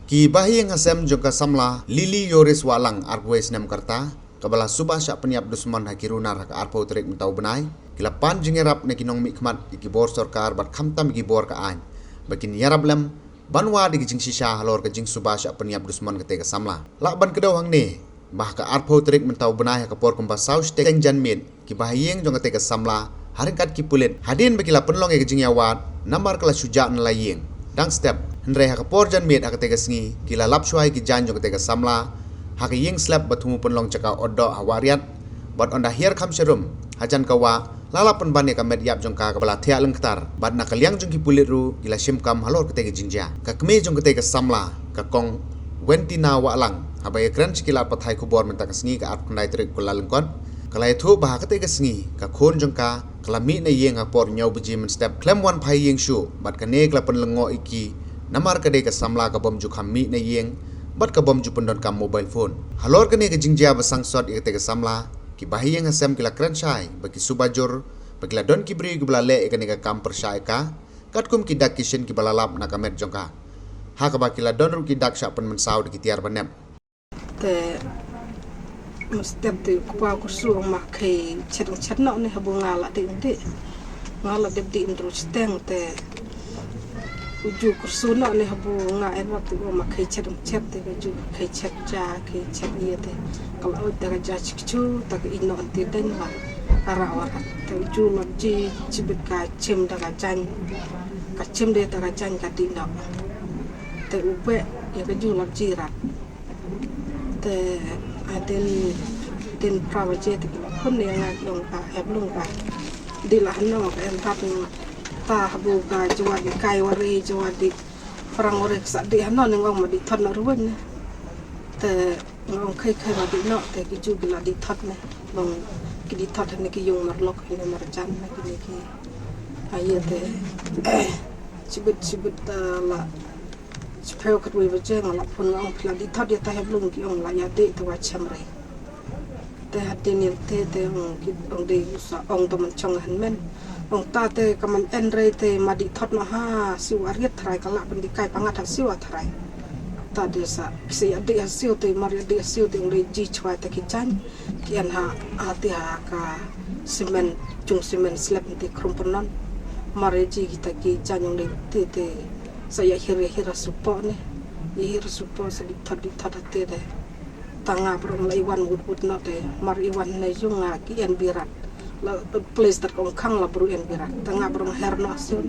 Ki bahi yang asem joka samla Lili Yoris Walang Arpwes Nam Karta kabala subah syak peniap dusman hakirunar hak arpo terik mentau benai kila pan jengerap ne kinong mikmat iki bor sorkar bat khamtam iki bor ka an bakin yarab lem banwa di jing sisa halor ke jing subah syak peniap dusman ke samla lak ban kedau hang ne bah ka arpo terik mentau benai hak por kumpa saus teng janmit ki bahi yang jong ke samla haringkat ki pulit hadin bakila penlong ke jing yawat namar kala suja nlaying dang step Hendrai hak por jan met hak tega sengi kila lap shuai ki jan jong tega samla hak ying slap batumu penlong caka odo hawariat bat onda hier kham serum hajan kawa lala penbane ka med yap jong ka bala thia lengtar bat na kalyang jong ki puliru kila shim kam halor ke tega jinja ka kme jong tega samla ka kong wentina wa lang habai kran chikila pathai ku bor menta ka sengi ka ap kundai trik kula lengkon kala thu bah ka tega sengi ka khon jong ka kala mi na yeng hak por nyau buji men step klem wan phai yeng shu bat ka ne kla penlengo iki Namar kadai ke samla ka bom ju kami na yeng bat ka bom ju pendon kam mobile phone halor kene ke jingjia basang sot ikate ke samla ki bahi yang asem kila kran shai bagi subajur bagi la don ki bri ki bala le kene ka kam pershai ka katkum ki dak kishen ki bala lap na kamet jongka ha ka ba kila don ru ki dak sha pen men saw ki tiar banem te mustep te kwa ko suang ma khe chet no ne habunga la de ngala de di indru steng te uju kursuna ne habu nga en waktu ma khe chet te uju khe chet ja khe chet ye te kalau daga ja chikchu tak ino ante den ma ara wara te uju lo ji chibit ka chim daga jan ka chim de daga jan ka di no te upe ye ka ju lo ji rat te den prawaje te kun ne nga dong ka eb lung ka di la no ka en rat ta habu ka jwa di kai wari jwa di perang orek sa di hano ngong ma di thot na ruwen te ngong khai ma di no te ki ju gila di thot ne bong ki di thot ne ki yung marlok ne marjan ne ki aye te chibut la chpeo kat we baje ngala pun ngong pla di thot ya ta heblung ki ong la ya de to wa chamre te hatin te ong ki ong de sa ong to man chong han men ong ta te kaman enre te madi thot na ha siwa riat thrai kala bendi kai pangat ha siwa thrai ta de sa se ade siu te mari ade siu te ngre ji chwa te ki chan ki an ha ate ha ka semen chung semen slap te krumponon mari ji kita ki chan ngre te saya hira supo ne hira supo sa di thot te de tanga prong lai wan wood not te mari wan ne junga ki en birat la place that kong khang la bru en birat tanga brong her no asul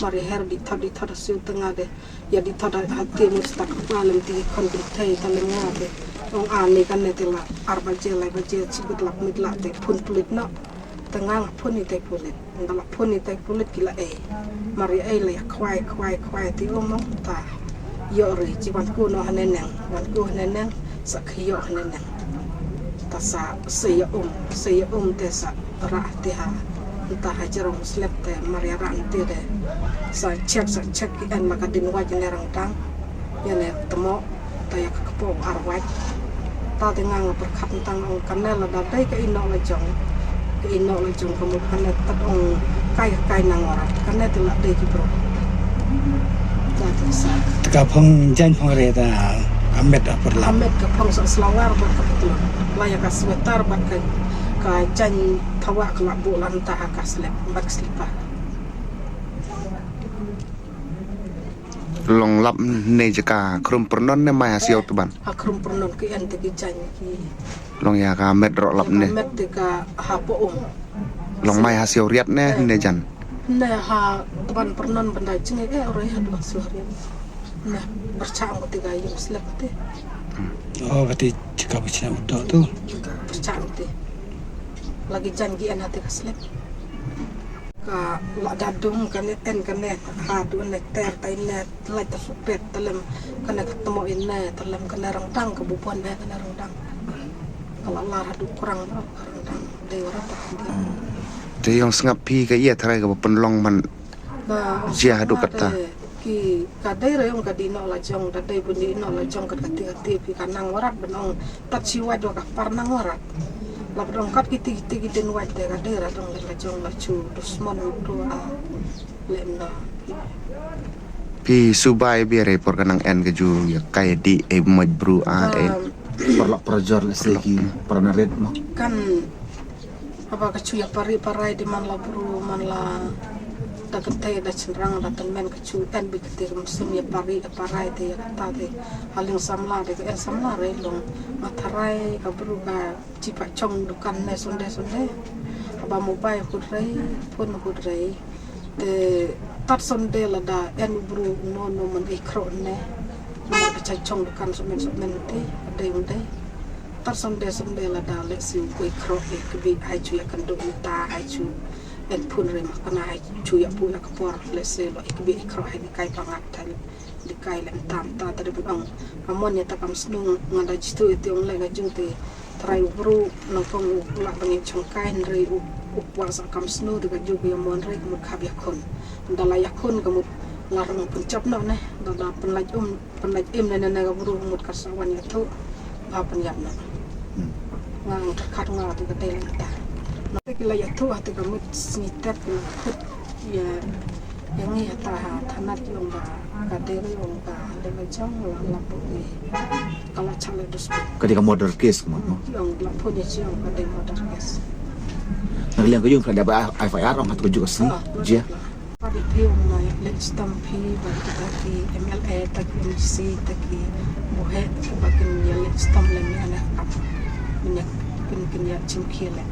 mari her di thod asul tanga de ya di thod hati mustak malam ti kon di thai talenga de ong ani kan ne tela arba je lai ba je chibut lak mit la te phun pulit no tanga phun ni te pulit ngala phun ni te pulit kila mari le kwai ti ong ta yo ri chi wan ku no haneneng wan ku haneneng sa khiyo haneneng tasa saya tesa rah tiha entah hajarong slep te maria rante de sa cek en maka din wajin lerang tang yane temo taya kepo arwaj ta tengang berkat tentang ong kanela dadai ke ino la jong kamu kanet tat ong kai nang ora kanet la dei ki bro ta sa Teka phong jan phong reda amet apur la amet ke phong sa selawar bat ke layak ka swetar bat ka jan tawa kelak bulan ta ka slep bat slipa long lap ne jaka krum pernon ne mai hasil tuban akrum pernon ki ente ki jan ki long ya ka met ro lap ne met te ka hapo long mai hasil riat ne jan ne ha tuban pernon benda jeng ore ha dua suhari ne bercang tiga yung slep te oh berarti jika bisa udah tuh bercang te lagi janji an hati ka slep ka la dadung kan ha du ne ter tai ne lai ta supet talem kan ketemu inne talem kan rangdang ke bupuan ne kan rangdang kalau la hadu kurang rangdang dei ora ta de yang sengap pi ka ia tharai ka penlong man sia hadu kata ki kadai rayong kadino la jong dadai bundi no la jong kat kati pi kanang warat benong tat siwa do ka parnang warat la benong kat kiti den waj de kadai ra dong la jong la chu dusmon do a lemna Pi subai biar por kanang en keju ya kaya di majbru Perlak perjor lagi pernah red mah. kan apa kecu ya parai di man la buru man la da kete da cenderang da ten men kecu en bi kete musim ya parai te ya kata te haling samla de samla re long matarai ka buru ka cipa chong dukan ne sonde apa mobile hudrai pun hudrai te tat sonde la da en buru no man ikro ne ma ka chong dukan somen te de tar sonde la da le si ko ikro e kbi ai chu ya kan do ta ai chu en pun re ma kana ai chu ya pu ya ka por le se lo kbi ikro ai di kai pangat tal di kai le tam ta tare bu ang amon ya ta kam snung ngada jitu te ong le ga jung te trai bru no pong la bang chong kai re u war sa kam snu de ga ju ya mon re mu khab ya kon da la ya kon ga mu larang pun cap no ne da penlaj em ne ga bru mut kasawan ya tu ba penyap na ngang terkat ngal tu kete lenta nanti kila ya tu hati kamu snitet put ya yang ni ta tanat yung ba kadere yung ba le jang la pu ni kala chale dus Ketika modern case mah. yung la pu ni jang kadere modern kes Nagiliang ko yung kada ba FIR ang hat ko juga sih. Dia. Padi piung na let's tampi ba kita ki MLA tak MC tak ki muhe bakin ya let's tam le ni ana minyak kin ya chimkile